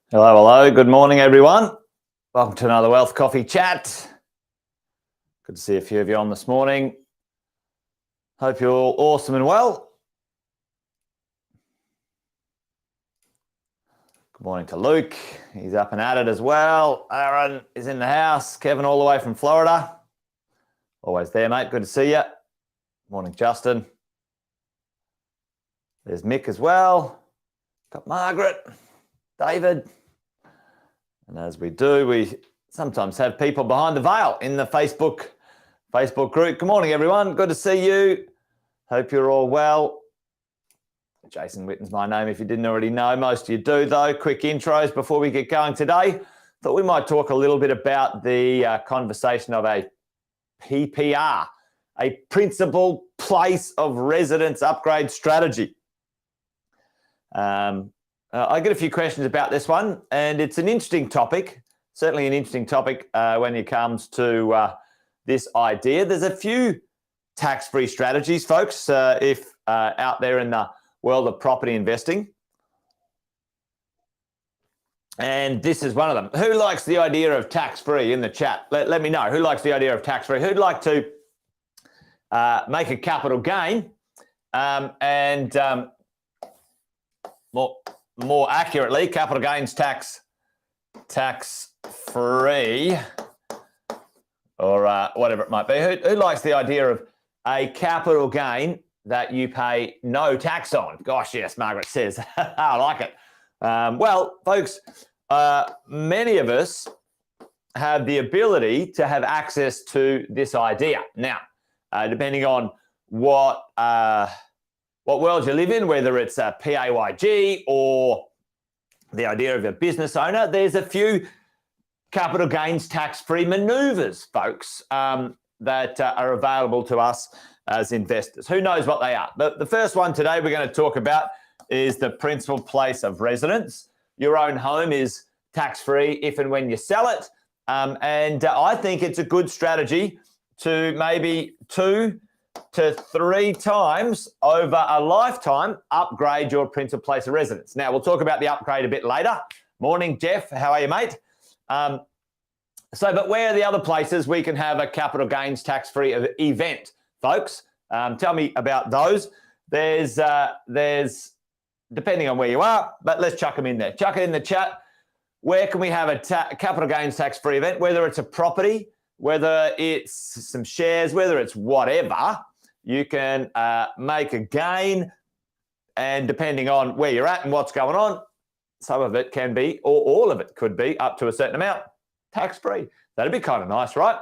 Hello. Good morning, everyone. Welcome to another Wealth Coffee Chat. Good to see a few of you on this morning. Hope you're all awesome and well. Good morning to Luke. He's up and at it as well. Aaron is in the house. Kevin all the way from Florida. Always there, mate. Good to see you. Morning, Justin. There's Mick as well. Got Margaret, David. And as we do, we sometimes have people behind the veil in the Facebook group. Good morning, everyone. Good to see you. Hope you're all well. Jason Witten's my name, if you didn't already know. Most of you do, though. Quick intros before we get going today. Thought we might talk a little bit about the conversation of a PPR, a principal place of residence upgrade strategy. I get a few questions about this one, and it's an interesting topic, certainly an interesting topic when it comes to this idea. There's a few tax-free strategies, folks, if out there in the world of property investing. And this is one of them. Who likes the idea of tax-free in the chat? Let me know. Who likes the idea of tax-free? Who'd like to make a capital gain and more accurately, capital gains tax-free, or whatever it might be. Who likes the idea of a capital gain that you pay no tax on? Gosh, yes, Margaret says. I like it. Well, folks, many of us have the ability to have access to this idea. Now, depending on what world you live in, whether it's a PAYG or the idea of a business owner, there's a few capital gains tax-free manoeuvres, folks, that are available to us as investors. Who knows what they are? The first one today we're going to talk about is the principal place of residence. Your own home is tax-free if and when you sell it. And I think it's a good strategy to maybe 2 to 3 times over a lifetime upgrade your principal place of residence. Now, we'll talk about the upgrade a bit later. Morning, Jeff. How are you, mate? But where are the other places we can have a capital gains tax-free event, folks? Tell me about those. There's depending on where you are, but let's chuck them in there. Chuck it in the chat. Where can we have a capital gains tax-free event, whether it's a property, whether it's some shares, whether it's whatever, you can make a gain, and depending on where you're at and what's going on, some of it can be, or all of it could be, up to a certain amount, tax-free. That'd be kind of nice, right?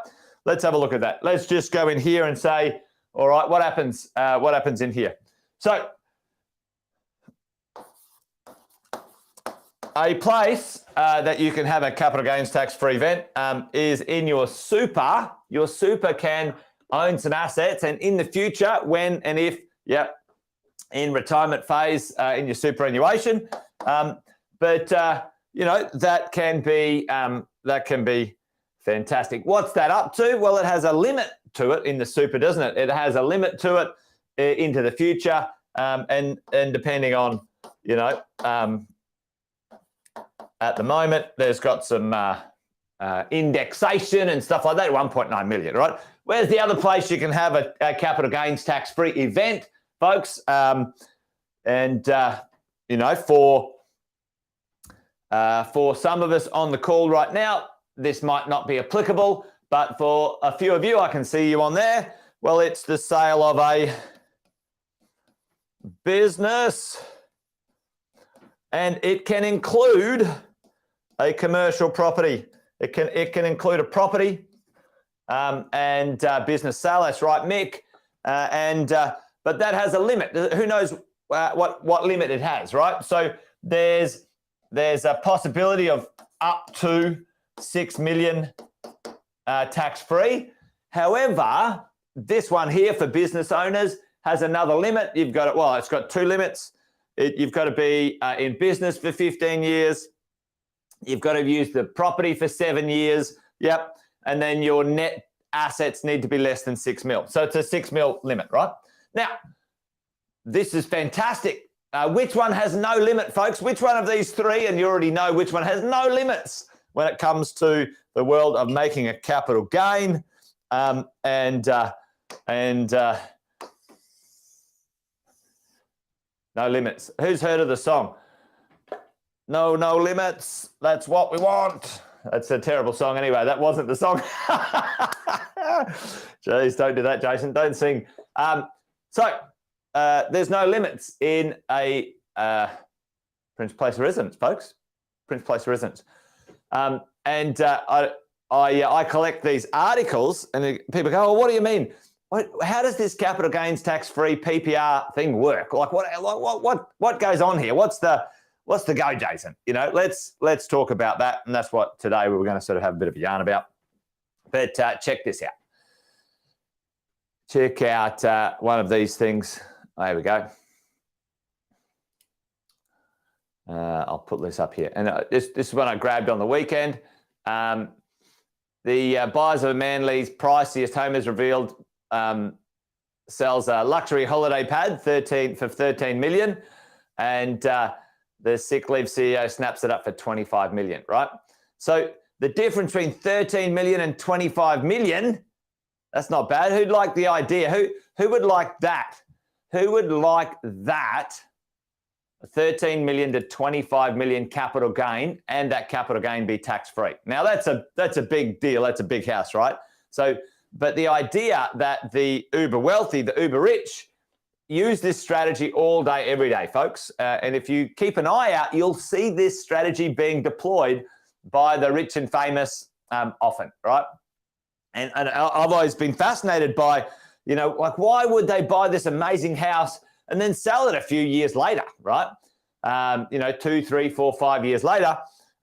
let's have a look at that. Let's just go in here and say, all right, what happens in here? So a place that you can have a capital gains tax-free event is in your super. Your super can own some assets, and in the future, when and if, in retirement phase in your superannuation, that can be fantastic. What's that up to? Well, it has a limit to it in the super, doesn't it? It has a limit to it into the future, and depending on, at the moment, there's got some indexation and stuff like that, 1.9 million, right? Where's the other place you can have a capital gains tax-free event, folks? For some of us on the call right now, this might not be applicable, but for a few of you, I can see you on there. Well, it's the sale of a business, and it can include a commercial property. It can include a property and business sale. That's right, Mick. But that has a limit. Who knows what limit it has, right? So there's a possibility of up to 6 million tax-free. However, this one here for business owners has another limit. It's got two limits. You've got to be in business for 15 years. You've got to use the property for 7 years. Yep. And then your net assets need to be less than 6 mil. So it's a 6 mil limit, right? Now, this is fantastic. Which one has no limit, folks? Which one of these three, and you already know which one has no limits when it comes to the world of making a capital gain, no limits. Who's heard of the song? No limits. That's what we want. That's a terrible song anyway. That wasn't the song. Jeez, don't do that, Jason. Don't sing. There's no limits in a Prince Place of Residence, folks. Prince Place of Residence. I collect these articles, and people go, "Oh, what do you mean? How does this capital gains tax-free PPR thing work? Like what goes on here? What's the go, Jason? Let's talk about that, and that's what today we were going to sort of have a bit of a yarn about. But check this out. Check out one of these things. There we go. I'll put this up here, and this is one I grabbed on the weekend. The buyers of Manly's priciest home is revealed. Sells a luxury holiday pad for 13 million, and the sick leave CEO snaps it up for 25 million, right? So the difference between 13 million and 25 million, that's not bad. Who'd like the idea? Who would like that? Who would like that? 13 million to 25 million capital gain, and that capital gain be tax-free. Now that's a big deal. That's a big house, right? So, but the idea that the uber wealthy, the uber rich, use this strategy all day, every day, folks. And if you keep an eye out, you'll see this strategy being deployed by the rich and famous often, right? And I've always been fascinated by, why would they buy this amazing house and then sell it a few years later, right? 2, 3, 4, 5 years later.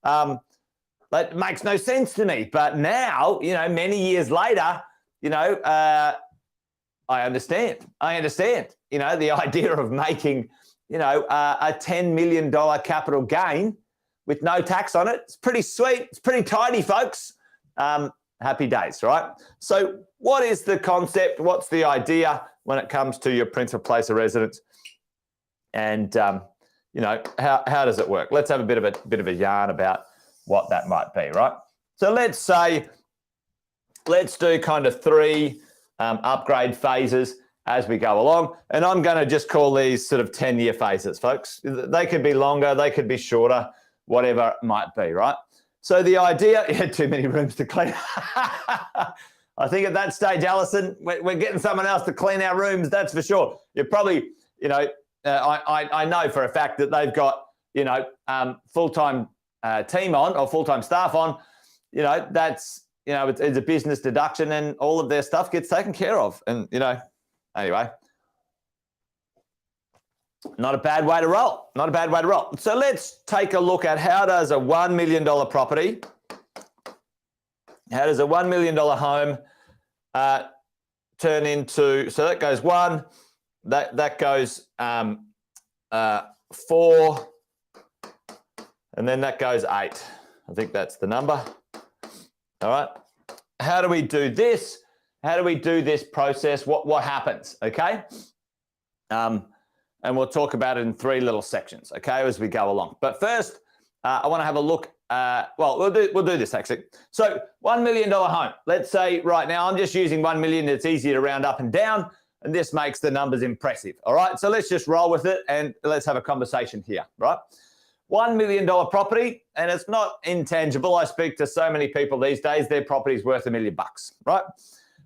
That makes no sense to me. But now, many years later, I understand. The idea of making, a $10 million capital gain with no tax on it. It's pretty sweet. It's pretty tidy, folks. Happy days, right? So what is the concept? What's the idea when it comes to your principal place of residence? And, how does it work? Let's have a bit of a yarn about what that might be, right? So let's do kind of 3 upgrade phases as we go along. And I'm going to just call these sort of 10-year phases, folks. They could be longer, they could be shorter, whatever it might be, right? So the idea, you had too many rooms to clean. I think at that stage, Alison, we're getting someone else to clean our rooms, that's for sure. You're probably, I know for a fact that they've got, full-time team on or full-time staff on. That's you know, it's a business deduction and all of their stuff gets taken care of. And, you know, anyway, not a bad way to roll. Not a bad way to roll. So let's take a look at how does a $1 million property, how does a $1 million home turn into, so that goes 1, that goes 4, and then that goes 8. I think that's the number. All right. How do we do this? How do we do this process? What happens? Okay. And we'll talk about it in 3 little sections, okay, as we go along. But first, I want to have a look. Well, we'll do this actually. So $1 million home. Let's say right now I'm just using 1 million. It's easier to round up and down, and this makes the numbers impressive. All right. So let's just roll with it and let's have a conversation here. Right. $1 million property, and it's not intangible. I speak to so many people these days. Their property is worth $1 million, right?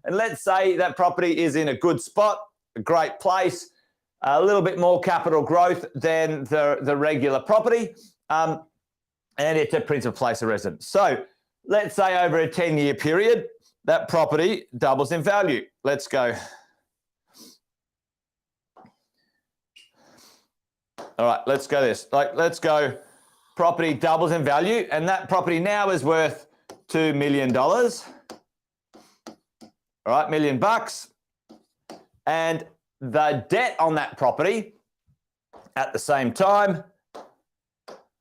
And let's say that property is in a good spot, a great place, a little bit more capital growth than the regular property, and it's a principal place of residence. So let's say over a 10-year period, that property doubles in value. Let's go. All right, let's go this. Let's go property doubles in value, and that property now is worth $2 million. All right, $1 million. And the debt on that property at the same time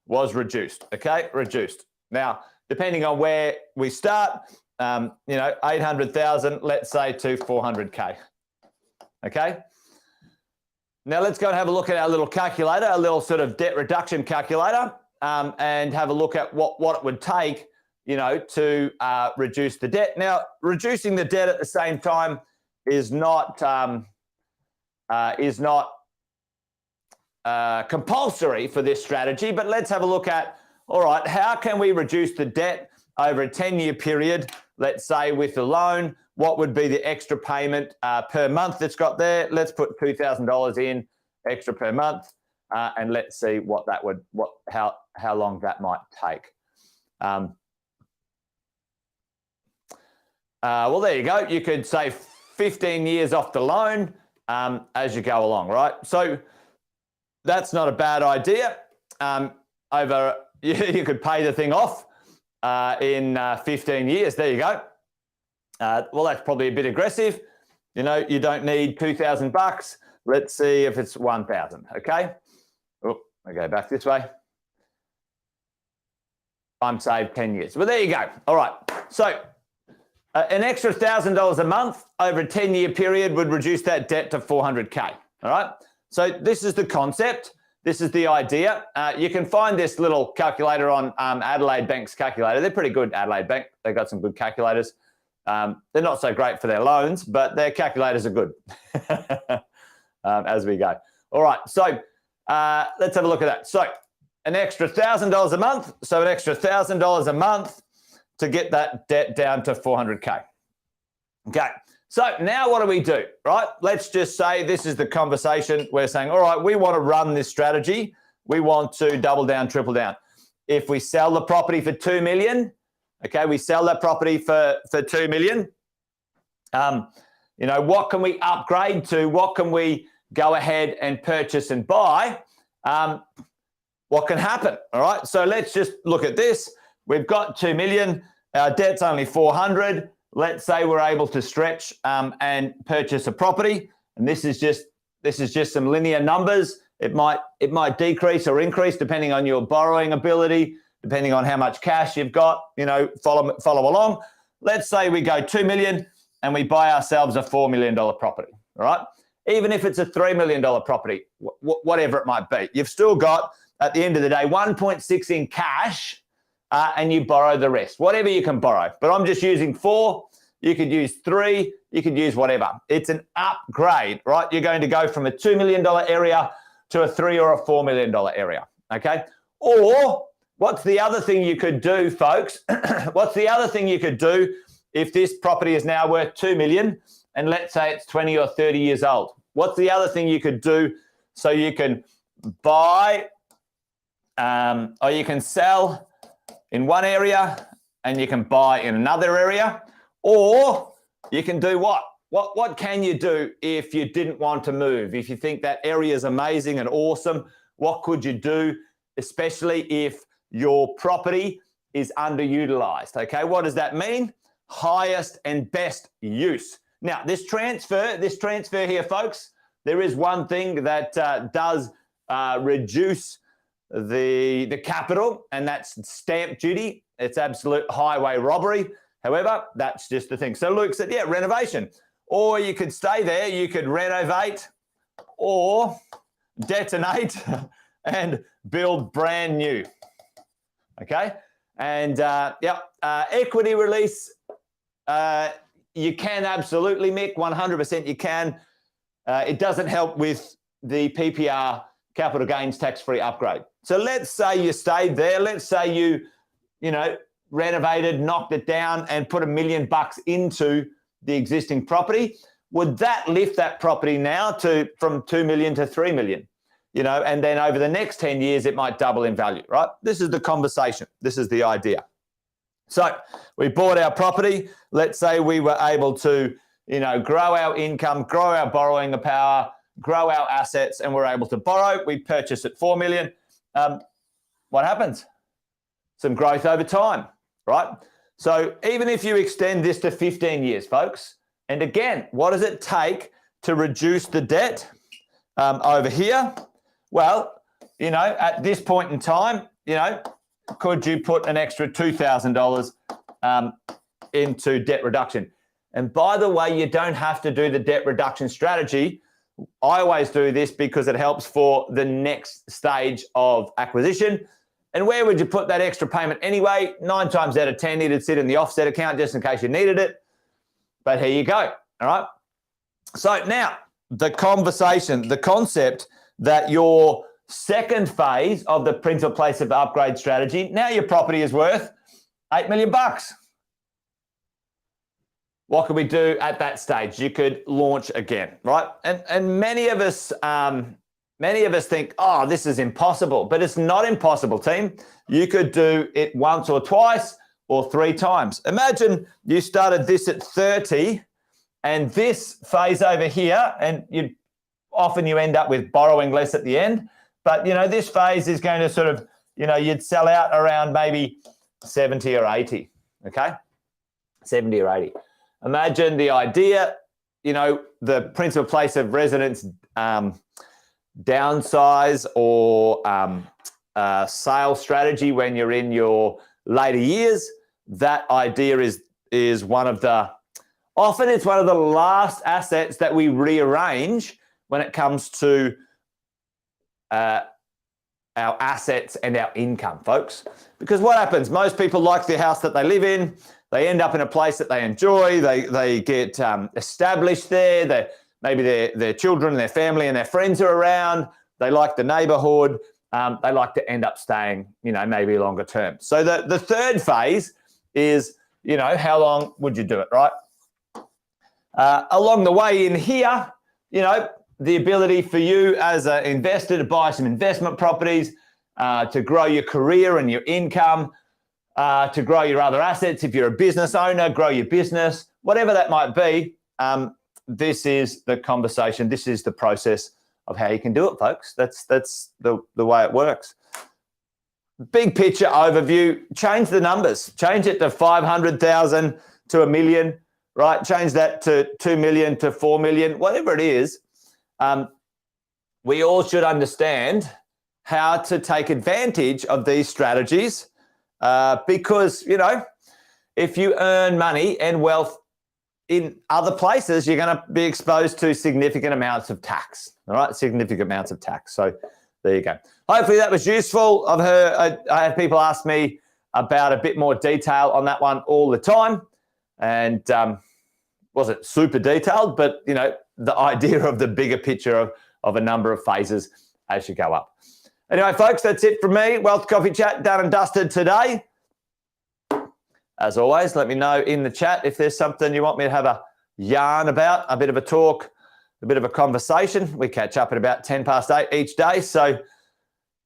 was reduced, okay? Reduced. Now, depending on where we start, you know, 800,000, let's say to 400K, okay? Now let's go and have a look at our little calculator, a little sort of debt reduction calculator, and have a look at what it would take, you know, to reduce the debt. Now, reducing the debt at the same time is not compulsory for this strategy, but let's have a look at, all right, how can we reduce the debt over a 10-year period, let's say with the loan? What would be the extra payment per month that's got there? Let's put $2,000 in extra per month, and let's see what that would, how long that might take. Well, there you go. You could save 15 years off the loan as you go along, right? So that's not a bad idea. You could pay the thing off in 15 years. There you go. Well, that's probably a bit aggressive. You know, you don't need $2,000. Let's see if it's 1,000. Okay. Oh, I go back this way. I'm saved 10 years. Well, there you go. All right. So an extra $1,000 a month over a 10-year period would reduce that debt to 400K. All right. So this is the concept. This is the idea. You can find this little calculator on Adelaide Bank's calculator. They're pretty good, Adelaide Bank. They've got some good calculators. They're not so great for their loans, but their calculators are good as we go. All right, so let's have a look at that. So an extra $1,000 a month. So an extra $1,000 a month to get that debt down to 400K. Okay, so now what do we do, right? Let's just say this is the conversation. We're saying, all right, we want to run this strategy. We want to double down, triple down. If we sell the property for $2 million, okay, we sell that property for $2 million. You know, what can we upgrade to? What can we go ahead and purchase and buy? What can happen? All right, so let's just look at this. We've got $2 million. Our debt's only 400. Let's say we're able to stretch and purchase a property, and this is just some linear numbers. It might decrease or increase depending on your borrowing ability, depending on how much cash you've got. You know, follow along. Let's say we go $2 million and we buy ourselves a $4 million property. All right, even if it's a $3 million property, whatever it might be, you've still got at the end of the day 1.6 in cash. And you borrow the rest, whatever you can borrow. But I'm just using 4. You could use 3. You could use whatever. It's an upgrade, right? You're going to go from a $2 million area to a $3 or a $4 million area, okay? Or what's the other thing you could do, folks? What's the other thing you could do if this property is now worth $2 million and let's say it's 20 or 30 years old? What's the other thing you could do so you can buy or you can sell in one area and you can buy in another area, or you can do what? What can you do if you didn't want to move? If you think that area is amazing and awesome, what could you do, especially if your property is underutilized? Okay, what does that mean? Highest and best use. Now, this transfer here, folks, there is one thing that does reduce the capital, and that's stamp duty. It's absolute highway robbery. However, that's just the thing. So Luke said, yeah, renovation. Or you could stay there, you could renovate or detonate and build brand new. Okay? And equity release, you can absolutely, Mick, 100% you can. It doesn't help with the PPR, capital gains tax-free upgrade. So let's say you stayed there. Let's say you renovated, knocked it down and put $1 million into the existing property. Would that lift that property now from 2 million to 3 million? And then over the next 10 years, it might double in value, right? This is the conversation. This is the idea. So we bought our property. Let's say we were able to, grow our income, grow our borrowing power, grow our assets, and we're able to borrow. We purchase at 4 million. What happens? Some growth over time, right? So even if you extend this to 15 years, folks, and again, what does it take to reduce the debt over here? Well, at this point in time, could you put an extra $2,000 into debt reduction? And by the way, you don't have to do the debt reduction strategy. I always do this because it helps for the next stage of acquisition. And where would you put that extra payment anyway? 9 times out of 10, it'd sit in the offset account just in case you needed it. But here you go, all right? So now, the conversation, the concept that your second phase of the principal place of upgrade strategy, now your property is worth $8 million. What could we do at that stage? You could launch again, right? And many of us think, oh, this is impossible, but it's not impossible, team. You could do it once or twice or 3 times. Imagine you started this at 30 and this phase over here, and you end up with borrowing less at the end. But, this phase is going to sort of, you'd sell out around maybe 70 or 80, okay? 70 or 80. Imagine the idea, the principal place of residence downsize or sale strategy when you're in your later years. That idea is one of the last assets that we rearrange when it comes to our assets and our income, folks. Because what happens? Most people like the house that they live in. They end up in a place that they enjoy. They get established there. Maybe their children, their family, and their friends are around. They like the neighborhood. They like to end up staying, maybe longer term. So the third phase is, how long would you do it, right? Along the way in here, the ability for you as an investor to buy some investment properties, to grow your career and your income, to grow your other assets. If you're a business owner, grow your business, whatever that might be. This is the conversation. This is the process of how you can do it, folks. That's the way it works. Big picture overview, change the numbers. Change it to 500,000 to $1 million, right? Change that to 2 million to 4 million, whatever it is. We all should understand how to take advantage of these strategies because, if you earn money and wealth in other places, you're going to be exposed to significant amounts of tax, all right? Significant amounts of tax. So there you go. Hopefully that was useful. I have people ask me about a bit more detail on that one all the time. And wasn't super detailed, but, the idea of the bigger picture of a number of phases as you go up. Anyway, folks, that's it from me. Wealth Coffee Chat done and dusted today. As always, let me know in the chat if there's something you want me to have a yarn about, a bit of a talk, a bit of a conversation. We catch up at about 10 past 8 each day. So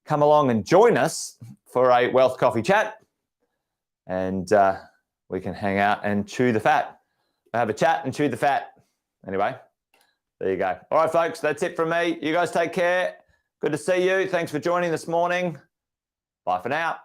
come along and join us for a Wealth Coffee Chat. And we can hang out and chew the fat. Have a chat and chew the fat. Anyway, there you go. All right, folks, that's it from me. You guys take care. Good to see you. Thanks for joining this morning. Bye for now.